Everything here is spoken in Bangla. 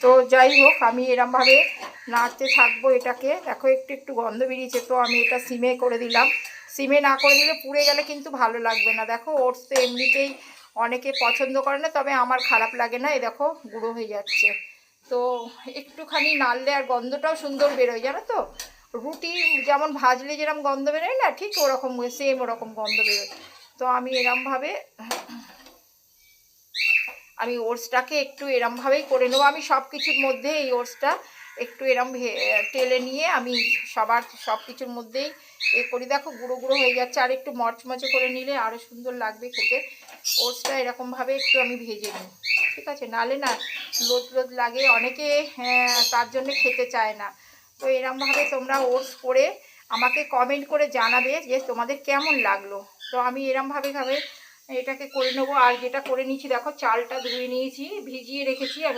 তো যাই হোক, আমি এরমভাবে নাড়তে থাকবো এটাকে। দেখো একটু একটু গন্ধ বেরিয়েছে, তো আমি এটা সিমে করে দিলাম। সিমে না করে দিলে পুড়ে গেলে কিন্তু ভালো লাগবে না। দেখো ওটস তো এমনিতেই অনেকে পছন্দ করে না, তবে আমার খারাপ লাগে না। এই দেখো গুঁড়ো হয়ে যাচ্ছে। তো একটুখানি নাড়লে আর গন্ধটাও সুন্দর বেরোয়, জানো তো। রুটি যেমন ভাজলে যেরকম গন্ধ বেরোয় না, ঠিক ওরকম সেম ওরকম গন্ধ বেরোয়। তো আমি এরমভাবে আমি ওটসটাকে একটু এরমভাবেই করে নেবো। আমি সব কিছুর মধ্যে এই ওটসটা একটু এরম টেলে নিয়ে আমি সব কিছুর মধ্যেই এ করি। দেখো গুঁড়ো গুঁড়ো হয়ে যাচ্ছে, আর একটু মচমচে করে নিলে আরও সুন্দর লাগবে খেতে। ওটসটা এরকমভাবে একটু আমি ভেজে নিই, ঠিক আছে। নালে না লোদ লোদ লাগে, অনেকে তার জন্য খেতে চায় না। তো এরমভাবে তোমরা ওটস করে আমাকে কমেন্ট করে জানাবে যে তোমাদের কেমন লাগলো। তো আমি এরমভাবে এটাকে করে নেবো। আর যেটা করে নিয়েছি দেখো, চালটা ধুয়ে নিয়েছি, ভিজিয়ে রেখেছি আমি।